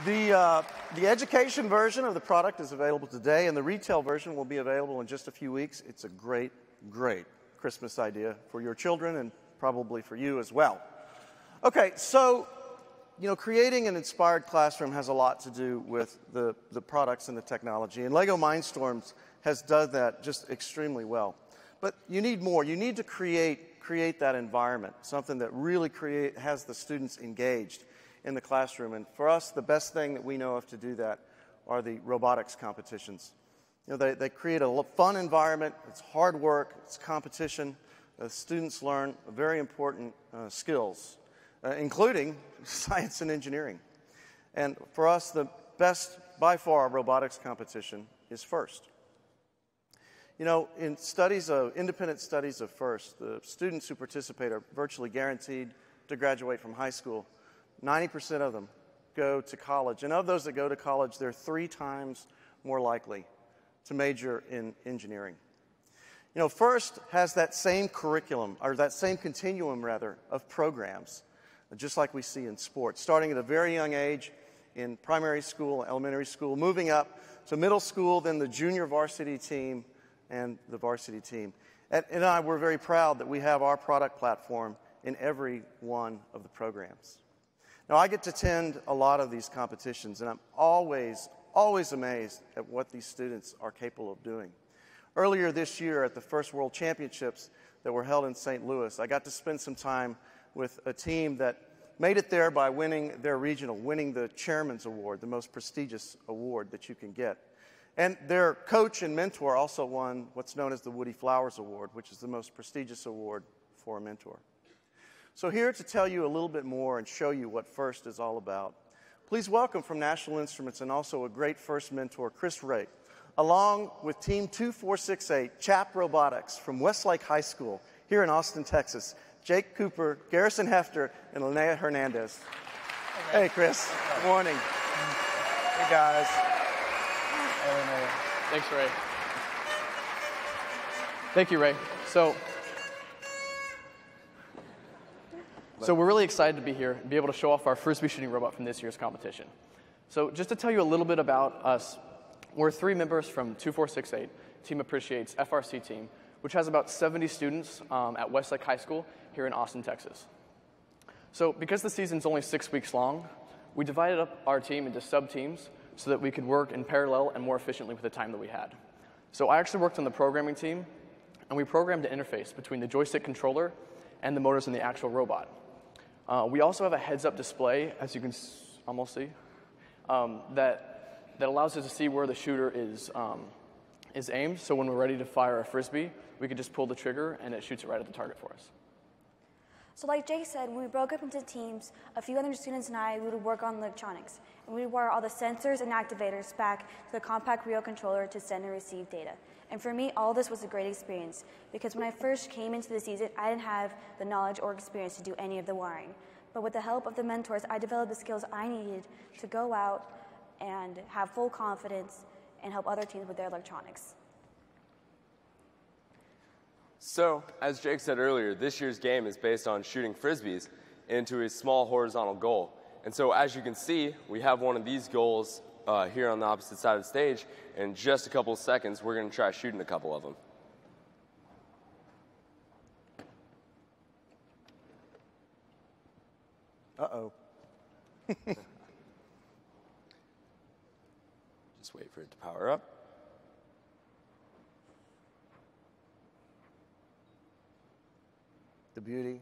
The education version of the product is available today, and the retail version will be available in just a few weeks. It's a great, great Christmas idea for your children and probably for you as well. Okay, so, creating an inspired classroom has a lot to do with the products and the technology, and LEGO Mindstorms has done that just extremely well. But you need more. You need to create that environment, something that really has the students engaged in the classroom. And for us, the best thing that we know of to do that are the robotics competitions. They create a fun environment. It's hard work. It's competition. The students learn very important skills, including science and engineering. And for us, the best, by far, robotics competition is FIRST. In independent studies of FIRST, the students who participate are virtually guaranteed to graduate from high school. 90% of them go to college. And of those that go to college, they're 3 times more likely to major in engineering. FIRST has that same curriculum, or that same continuum, rather, of programs, just like we see in sports, starting at a very young age in primary school, elementary school, moving up to middle school, then the junior varsity team, and the varsity team. And we're very proud that we have our product platform in every one of the programs. Now, I get to attend a lot of these competitions, and I'm always amazed at what these students are capable of doing. Earlier this year at the first World Championships that were held in St. Louis, I got to spend some time with a team that made it there by winning their regional, winning the Chairman's Award, the most prestigious award that you can get. And their coach and mentor also won what's known as the Woody Flowers Award, which is the most prestigious award for a mentor. So here to tell you a little bit more and show you what FIRST is all about, please welcome from National Instruments and also a great FIRST mentor, Chris Ray, along with Team 2468, CHAP Robotics from Westlake High School here in Austin, Texas, Jake Cooper, Garrison Hefter, and Linnea Hernandez. Hey, Chris. Good morning. Hey, guys. Hey, Linnea. Thanks, Ray. Thank you, Ray. So we're really excited to be here and be able to show off our Frisbee shooting robot from this year's competition. So just to tell you a little bit about us, we're 3 members from 2468, Team Appreciates FRC team, which has about 70 students at Westlake High School here in Austin, Texas. So because the season's only 6 weeks long, we divided up our team into sub-teams so that we could work in parallel and more efficiently with the time that we had. So I actually worked on the programming team, and we programmed the interface between the joystick controller and the motors in the actual robot. We also have a heads-up display, as you can almost see, that allows us to see where the shooter is aimed. So when we're ready to fire a Frisbee, we can just pull the trigger, and it shoots it right at the target for us. So like Jake said, when we broke up into teams, a few other students and I would work on electronics. And we would wire all the sensors and activators back to the compact RIO controller to send and receive data. And for me, all this was a great experience because when I first came into the season, I didn't have the knowledge or experience to do any of the wiring. But with the help of the mentors, I developed the skills I needed to go out and have full confidence and help other teams with their electronics. So, as Jake said earlier, this year's game is based on shooting Frisbees into a small horizontal goal. And so, as you can see, we have one of these goals here on the opposite side of the stage. In just a couple of seconds, we're going to try shooting a couple of them. Uh-oh. Just wait for it to power up. The beauty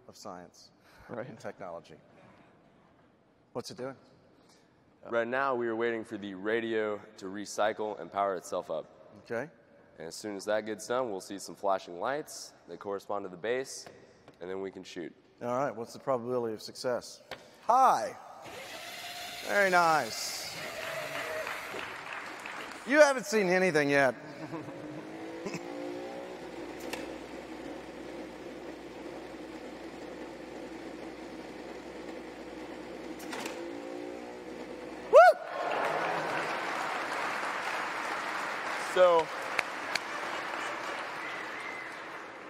of science and technology. What's it doing? Right now, we are waiting for the radio to recycle and power itself up. Okay. And as soon as that gets done, we'll see some flashing lights that correspond to the base, and then we can shoot. All right, what's the probability of success? High. Very nice. You haven't seen anything yet.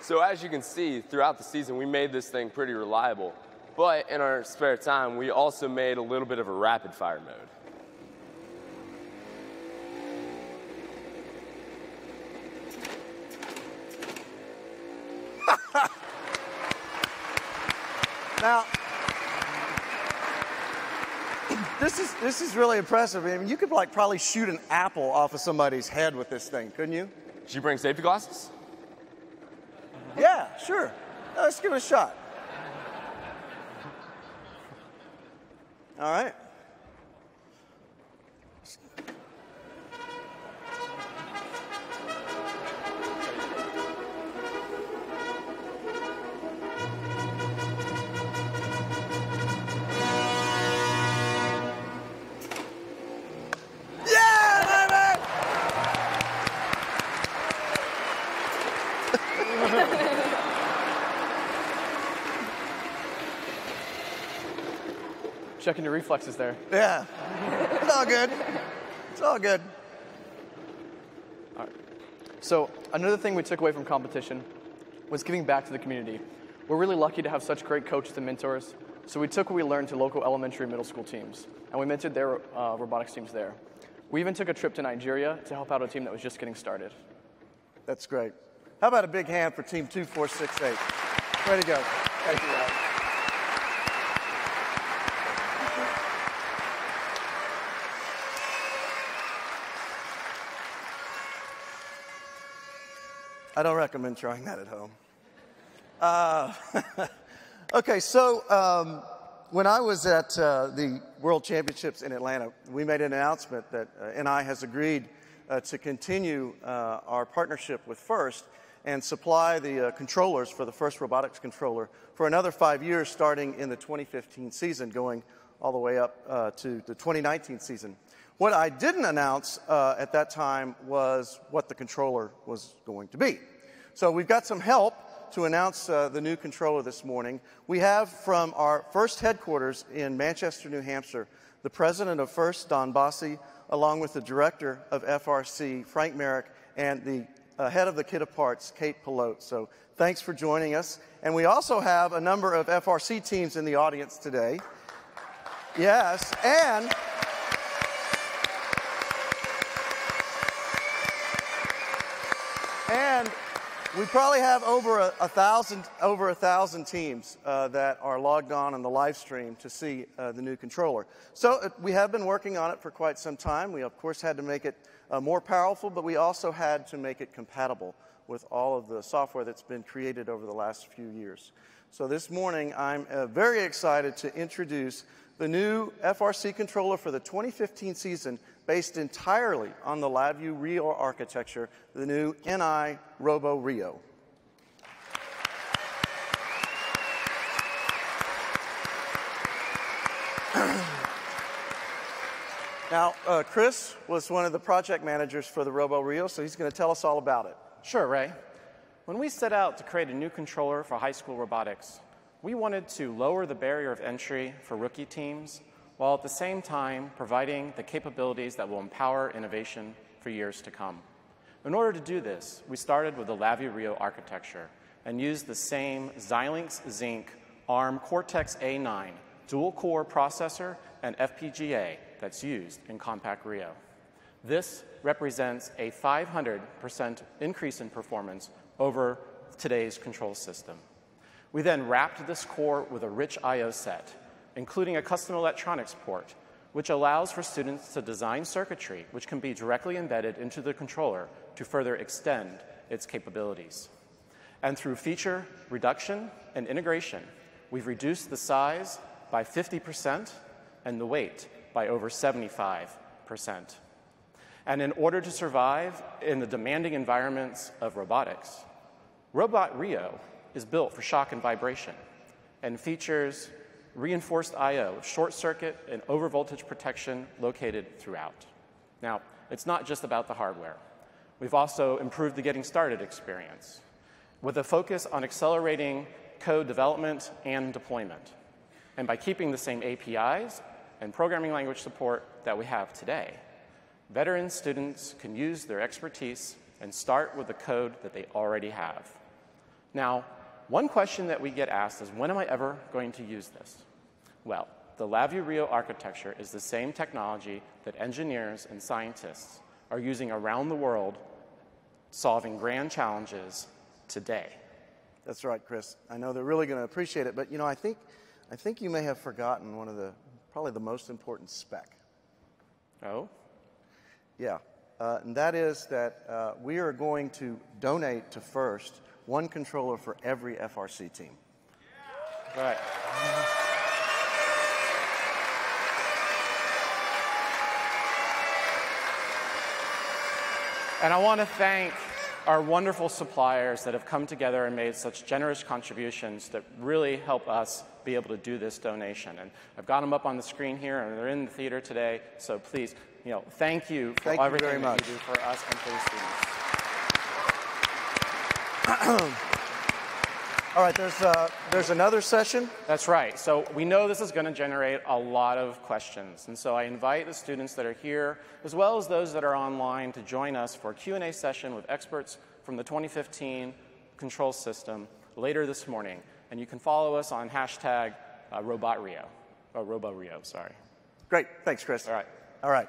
So as you can see, throughout the season, we made this thing pretty reliable. But in our spare time, we also made a little bit of a rapid fire mode. Now, this is really impressive. I mean, you could like probably shoot an apple off of somebody's head with this thing, couldn't you? Did you bring safety glasses? Yeah, sure. Let's give it a shot. All right. Checking your reflexes there. Yeah. It's all good. It's all good. All right. So another thing we took away from competition was giving back to the community. We're really lucky to have such great coaches and mentors, so we took what we learned to local elementary and middle school teams, and we mentored their robotics teams there. We even took a trip to Nigeria to help out a team that was just getting started. That's great. How about a big hand for Team 2468? Way to go. Thank you, guys. I don't recommend trying that at home. Okay, so when I was at the World Championships in Atlanta, we made an announcement that NI has agreed to continue our partnership with FIRST and supply the controllers for the FIRST robotics controller for another 5 years, starting in the 2015 season, going all the way up to the 2019 season. What I didn't announce at that time was what the controller was going to be. So we've got some help to announce the new controller this morning. We have from our FIRST headquarters in Manchester, New Hampshire, the president of FIRST, Don Bossi, along with the director of FRC, Frank Merrick, and the head of the kit of parts, Kate Pelote. So thanks for joining us. And we also have a number of FRC teams in the audience today. Yes, and we probably have over a thousand teams that are logged on the live stream to see the new controller. So we have been working on it for quite some time. We, of course, had to make it more powerful, but we also had to make it compatible with all of the software that's been created over the last few years. So this morning, I'm very excited to introduce the new FRC controller for the 2015 season, based entirely on the LabVIEW RIO architecture, the new NI roboRIO. Now, Chris was one of the project managers for the roboRIO, so he's going to tell us all about it. Sure, Ray. When we set out to create a new controller for high school robotics, we wanted to lower the barrier of entry for rookie teams, while at the same time providing the capabilities that will empower innovation for years to come. In order to do this, we started with the LabVIEW RIO architecture and used the same Xilinx Zynq ARM Cortex-A9 dual-core processor and FPGA that's used in Compact RIO. This represents a 500% increase in performance over today's control system. We then wrapped this core with a rich I/O set, including a custom electronics port, which allows for students to design circuitry which can be directly embedded into the controller to further extend its capabilities. And through feature reduction and integration, we've reduced the size by 50% and the weight by over 75%. And in order to survive in the demanding environments of robotics, roboRIO is built for shock and vibration and features reinforced I/O, short circuit and overvoltage protection located throughout. Now, it's not just about the hardware. We've also improved the getting started experience with a focus on accelerating code development and deployment. And by keeping the same APIs and programming language support that we have today, veteran students can use their expertise and start with the code that they already have. Now, one question that we get asked is, when am I ever going to use this? Well, the roboRIO architecture is the same technology that engineers and scientists are using around the world solving grand challenges today. That's right, Chris. I know they're really going to appreciate it, but you know, I think you may have forgotten one of probably the most important spec. Oh? Yeah, and that is that we are going to donate to FIRST one controller for every FRC team. Right. And I want to thank our wonderful suppliers that have come together and made such generous contributions that really help us be able to do this donation. And I've got them up on the screen here, and they're in the theater today. So please, thank you for everything that you do for us and for the students. All right, there's another session. That's right. So we know this is going to generate a lot of questions. And so I invite the students that are here, as well as those that are online, to join us for a Q&A session with experts from the 2015 control system later this morning. And you can follow us on hashtag roboRIO. Oh, roboRIO, sorry. Great. Thanks, Chris. All right. All right.